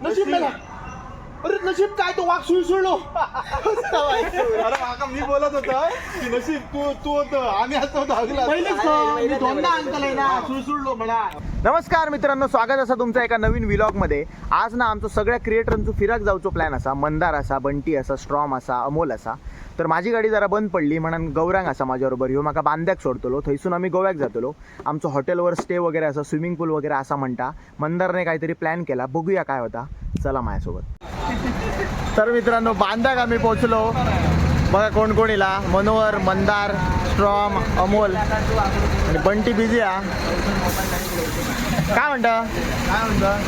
नशीब मेला. अरे नशीब काय तो वाघ सुळसुळलो. अरे काका मी बोलत होतो की नशीब तू होत आम्ही असतो पहिलेच दोनदा अंकल ना सुळसुळलो मला. नमस्कार मित्रांनो, स्वागत असा तुमचा एका नवीन व्लॉगमध्ये. आज ना आमचं सगळ्या क्रिएटरांचं फिराक जाऊचो प्लॅन असा. मंदार असा, बंटी असा, स्ट्रॉम असा, अमोल असा. तर माझी गाडी जरा बंद पडली म्हणून गौरांग असा माझ्याबरोबर ह्यो म्हाका बांद्याक सोडतलो. थंयसून आम्ही गोव्याक जातलो. आमचं हॉटेलवर स्टे वगैरे असा, स्विमिंग पूल वगैरे असा म्हणता. मंदारने काहीतरी प्लॅन केला, बघूया काय होता. चला माझ्यासोबत. तर मित्रांनो, बांद्याक आम्ही पोहोचलो. बघा कोण कोण इला. मनोहर, मंदार, स्ट्रॉम, अमोल आणि बंटी बिझी हा. काय म्हणता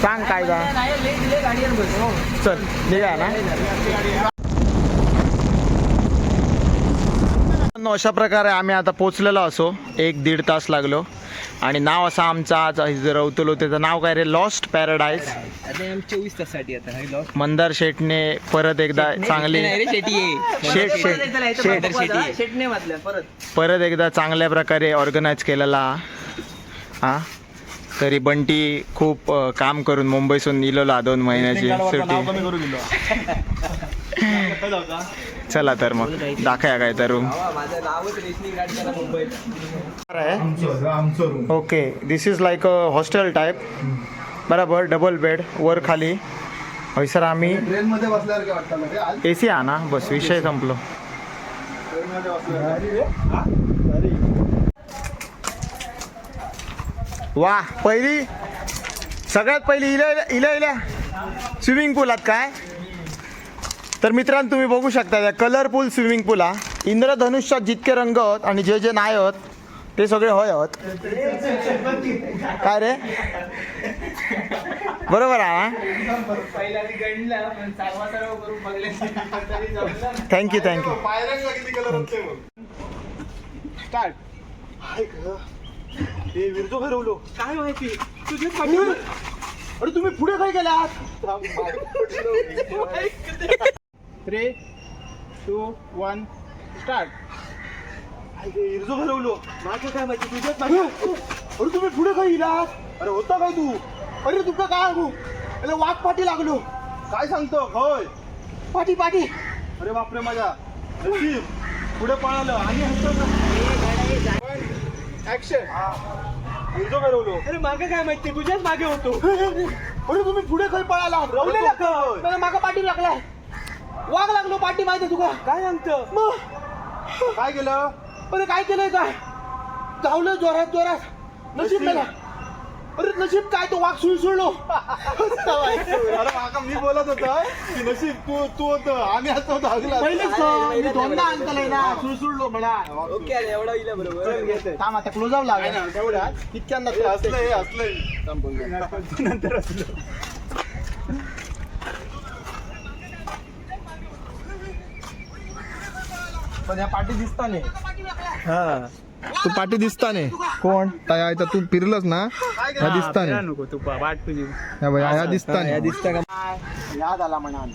सांग काय का. चल निघा ना. अशा प्रकारे आम्ही आता पोचलेलो असो. 1-1.5 तास लागलो. आणि नाव असा आमचा आज रवतलो, त्याचं नाव काय रे, लॉस्ट पॅराडाईज. 24 तासासाठी आता मंदार शेटने परत एकदा चांगली परत एकदा चांगल्या प्रकारे ऑर्गनाईज केलेला हा. तरी बंटी खूप काम करून मुंबईसून इलेला 2 महिन्याची सुट्टी. चला तर मग दाखया काय तर room. Okay, this is like a hostel type. बरोबर, डबल बेड वर खाली. सर आम्ही ट्रेन मध्ये बसल्यावर काय वाटतं AC आहे ना, बस विषय संपलो. वा, सगळ्यात पहिली इल्या स्विमिंग पूल आहात काय. तर मित्रांनो तुम्ही बघू शकता त्या कलरफुल स्विमिंग पूल हा. इंद्रधनुष्यात जितके रंग आहेत आणि जे जे नाही आहेत ते सगळे होय आहेत. काय रे, बरोबर आहे. Thank you start. हे विरजो फिरवलो काय माहिती तुझे. अरे तुम्ही पुढे काय केलात. 3, 2, 1 स्टार्ट. विरजो फिरवलो माझं काय माहिती तुझ्याच मागे. अरे तुम्ही पुढे काय गेलात. अरे होता काय तू. अरे तुका काय सांगू, अरे वाघ पाठी लागलो. काय सांगतो होय. पाठी. अरे बापरे, माझ्या नशीब पुढे पळालं आणि ऍक्शन. विरजो फिरवलो. अरे मागे काय माहिती तुझ्याच मागे होतो. अरे तुम्ही पुढे काय पळाला. रवलेला मागा पाठी लागलाय. वाघ लागलो पाठी. माहिती तुका काय सांगतो मग. काय केलं. अरे काय केलंय काय. धावलं जोरात नशीब मेला. अरे नशीब काय तो वाघ सुळसुळलो. अरे काका मी बोलत होतो की नशीब तू होत आम्ही असतो पहिलेच दोनदा अंकल ना सुळसुळलो मला. ओके एवढा इला बरोबर. थांब आता क्लोज आउट लागला ना तेवढ्या इतक्यांदा असलंय नंतर असलं. पण या पाठी दिसता नाही. हा, तू पाठी दिसता नाही. कोण ताया तू फिरलस ना, ह्या दिसता नाही. नको तू वाट तुझी ह्या दिसता नाही. दिसता का. याद आला म्हणा.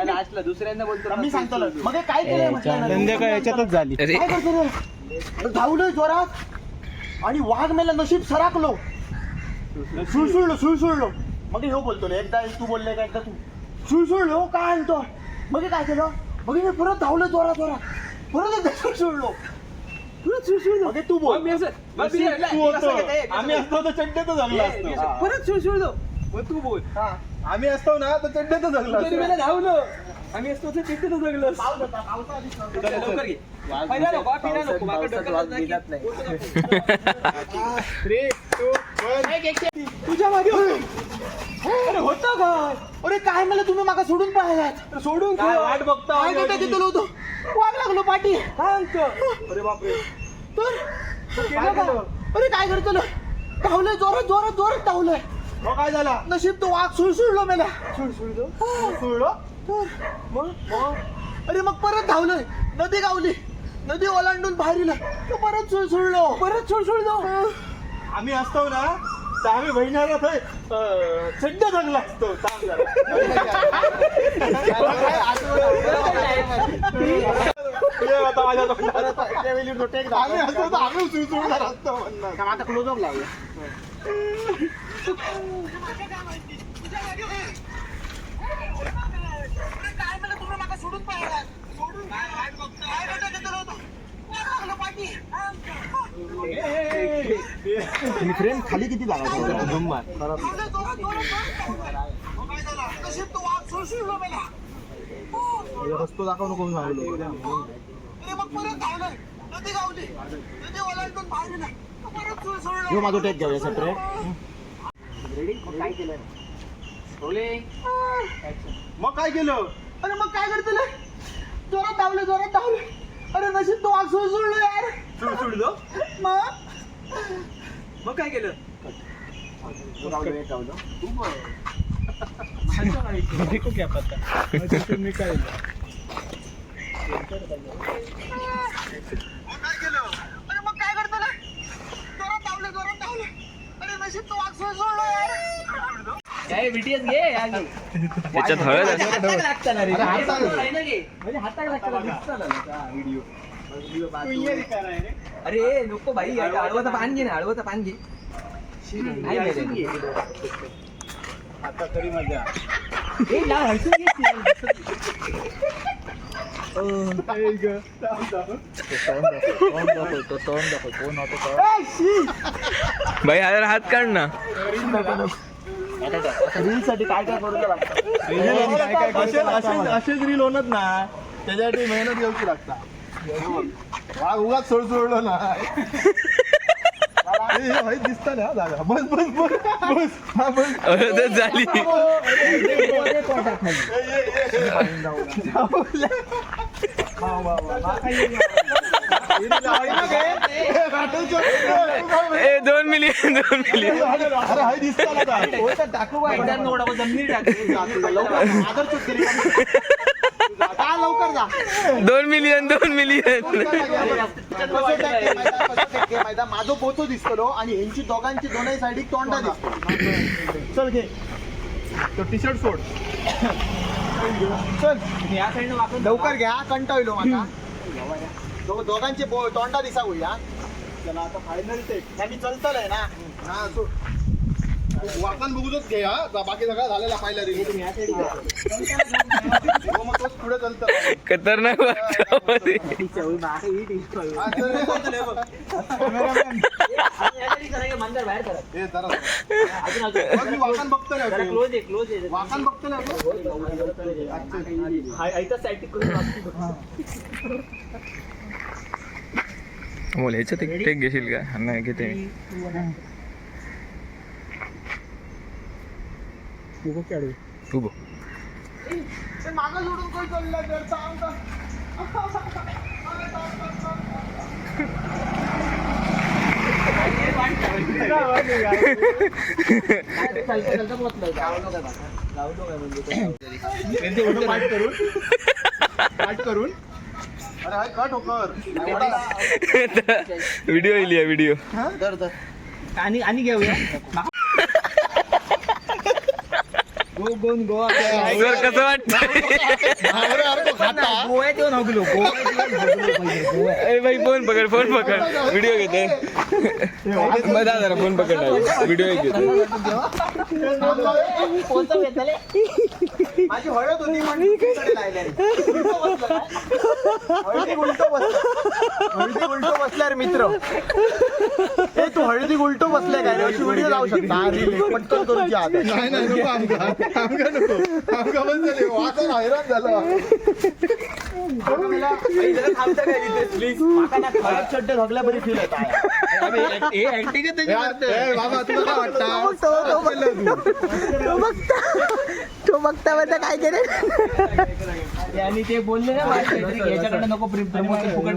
लास्टला दुसऱ्यांदा बोलतो मी सांगतो मग हे काय केलंय म्हटलं. संध्याकाळ याच्यातच झाली. काय करतो रे. धावलोय जोरात आणि वाघ मेला. नशीब सराकलो. सुळसुळलो. मग हे बोलतो रे, एकदा तू बोलले का एकदा तू सुळसुळलो काय आणतो. मग हे काय केलं. मग मी परत धावलो जोरात परत एकदा सुळसुळलो. तू बोल. आम्ही असतो तर चड्ड्यात जगला असतो. परत सुळसुळलो. मग तू बोल. आम्ही असतो ना तर चड्ड्यात जगला तरी मला धावलो. आम्ही असतो तर तिथे जगलो. लवकर घे. पहिला नको, पिढा नको. मागं ढकलत नाही. 3, 2, 1 तुझ्या मागे अरे होता काय. अरे काय मला तुम्ही मागा सोडून पाहिलात. सोडून काय वाट बघता. काय करता तिथं होतो. वाघ लागलो पाठी. काय सांगतो. अरे बापरे. तर अरे काय करतो धावलंय जोरात धावलंय. मग काय झाला. नशीब तो वाघ सुळसुळलो मेला. सुळलो. मग अरे मग परत धावलंय. नदी गावली. नदी ओलांडून बाहेर इलं. परत सुळसुळलो. आम्ही असतो ना तर आम्ही बहिणाला चड्ड्या जगला असतो. आता क्लोज अप लागला. आणि फ्रेंड खाली किती जागा रस्तो दाखव नको सांगलो यो माझं टेक घेऊया सेपरेट मग काय केलं अरे मग काय करतले जोरात धावले अरे नशीब तो वाघ सोडलो यार सोडलो मग काय केलं काय BTS घे आगे. त्याच्यात हळद आहे. हाताक लागतं ना रे. अरे हाताक आहे ना घे. म्हणजे हाताक लागतं ना, दिसतं ना हा व्हिडिओ. अरे नको भाई हळवाचं पान घे ना हळवाचं पान घे नाही घे. आता तरी मजा ए ला हळसून घे भाई अरे हात काढ ना. रील साठी काय काय करू असेच रील होणार ना त्याच्यासाठी मेहनत घ्यायची लागता वाघ उगाच सोडलो ना दिसत ना जागा बस बस बस बस हा बस अरे झाली. ए 2 मिलियन अरे हाय दिसत टाकू जमिनी लवकर जा 2 मिलियन माझं पोतो दिसतो आणि यांची दोघांची दोनही साईड तोंडा दिसतो चल घे तो टी शर्ट सोड चल लवकर घ्या कंटाळलो आता दोघांचे तोंडा दिसा होईया चला आता फायनल टेक त्यांनी चलतलंय ना हा सोड वाकण बघूनच घे हा बाकी सगळं झालेला पाहिला रील मग तोच पुढे चालतं खतरनाक वाटतं. मंदिर बाहेर करा हे जरा बघ, मी वाकण बघतो ना क्लोज आहे वाकण बघतो ना बोल ह्याच्यात एक टेक घेशील का? नाही घेते मी. तू बघ. मागं सोडून कोण चाललं तर सांग पाठ करून अरे हाय कट होकर व्हिडिओ येईल व्हिडिओ. आणि घेऊया गोवा सर कसं वाटतं? गोव्यात येऊन हगलो ए भाई फोन पकड व्हिडिओ घेते. मजा जरा फोन पकड व्हिडिओ घेते. माझी हळद होती हळदी उलटो बसल्या रे मित्र ए तू हळदी उलटो बसल्या काय अशी व्हिडिओ लावू शकता पटकन करूची आत नाही नाही नको आमका नको आमका बंद झाले वाकण हैराण झालं चड्डे धगल्या बरी फील येत बाबा तुला काय तो बघता बघता काय केलं आणि ते बोलले ना याच्याकडे नको प्रमोशन फुकट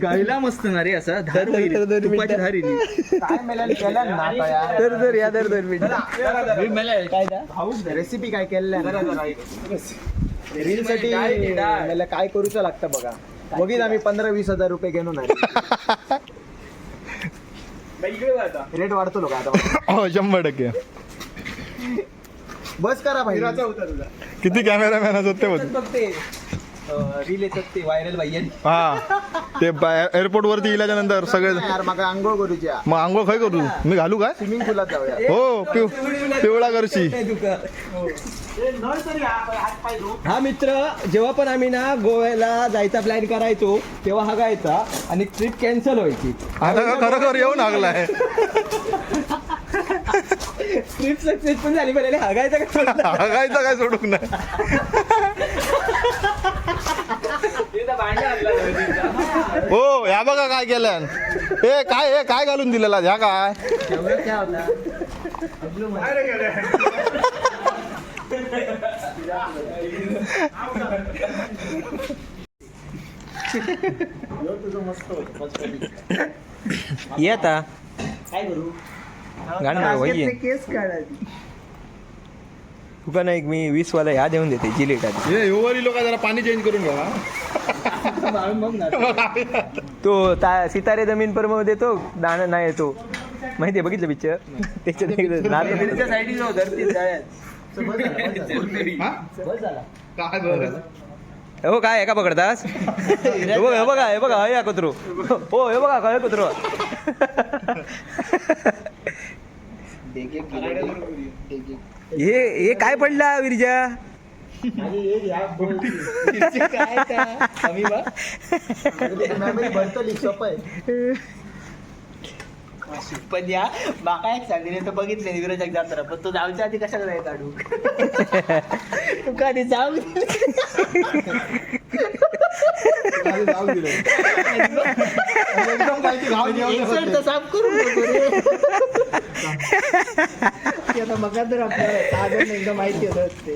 गायला मस्त ना रे असा धार तुपाची धार काय मेला केला ना रेसिपी काय केल्या रील साठी मला काय करूच लागतं बघा बघित आम्ही 15-20 हजार रुपये घेऊन नाही रेट वाढतो लोक आता हो 100%. बस करा भाई किती कॅमेरामॅन असतात ते बघ. बघते रील येतात ते व्हायरल भैया हा ते एअरपोर्ट वरती गेल्याच्या नंतर सगळे यार माका आंघोळ करूची मग आंघोळ खय करू मी घालू काय स्विमिंग पूलात जाऊया हो पिवळा करशी हा मित्र जेव्हा पण आम्ही ना गोव्याला जायचा प्लॅन करायचो तेव्हा हा गायचा आणि ट्रिप कॅन्सल व्हायची आता खरोखर येऊन लागलाय ट्रिप सक्सेसफुल झाली पण हागायचा का हागायचं काय सोडूक नाही हो ह्या बघा काय केलं हे काय घालून दिलेला ह्या काय ये आता काय करू गाणं केस काढायची तुका नाही मी 20 वाला ह्या देऊन देते जिलेट आधी हे ओव्हरी लोक जरा पाणी चेंज करून घ्या तो सितारे जमीन पर मध्ये देतो दाणं नाही येतो माहितीये बघितलं पिक्चर त्याच्यात साईडीच काय बरं हो काय का पकडतास हे बघा हे कचरो हो हे बघा काय कचरो हे काय पडला विरजा पण या माका एक सांगितलं तर बघितलं विरोधक जाताना पण तो जाऊच्या आधी कशाला नाही काढू तू कधी जाऊ साफ करून आता मग तर आपल्याला एकदम माहिती होत ते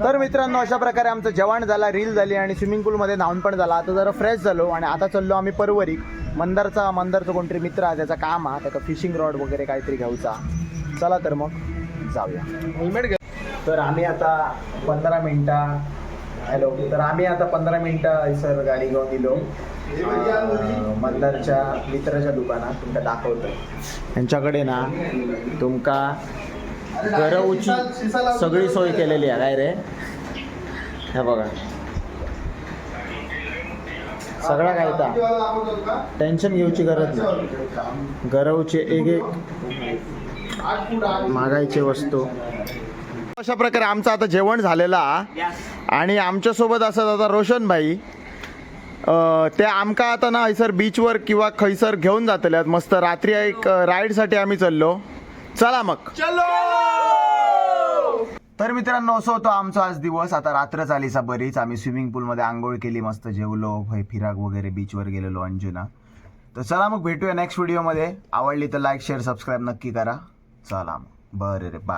तर मित्रांनो अशा प्रकारे आमचं जेवण झाला रील झाली आणि स्विमिंग पूलमध्ये न्हाऊन पण झाला आता जरा फ्रेश झालो आणि आता चाललो आम्ही परवरी मंदारचं कोणतरी मित्र आहे त्याचा काम आहे त्याचा फिशिंग रॉड वगैरे काहीतरी घ्यायचा चला तर मग जाऊया हेल्मेट घ्या तर आम्ही आता 15 मिनटं सर गाडी घेऊन दिलो मंदारच्या मित्राच्या दुकानात तुमका दाखवतोय त्यांच्याकडे ना तुमका गरवची सगळी सोय केलेली आहे काय रे हे बघा सगळा काय टेन्शन घेऊची गरज नाही गरवचे एक मागायचे वस्तू अशा प्रकारे आमचं आता जेवण झालेला आणि आमच्यासोबत असत आता रोशन भाई ते आमका आता ना हयसर बीचवर किंवा खैसर घेऊन जातले मस्त रात्री एक राईडसाठी आम्ही चाललो चला मग तर मित्रांनो असं होतं आमचा आज दिवस आता रात्र झालीसा बरीच आम्ही स्विमिंग पूलमध्ये आंघोळ केली मस्त जेवलो फिराक वगैरे बीचवर गेलेलो अंजुना तर चला मग भेटूया नेक्स्ट व्हिडिओमध्ये आवडली तर लाईक शेअर सबस्क्राईब नक्की करा चला मग बरं रे बाय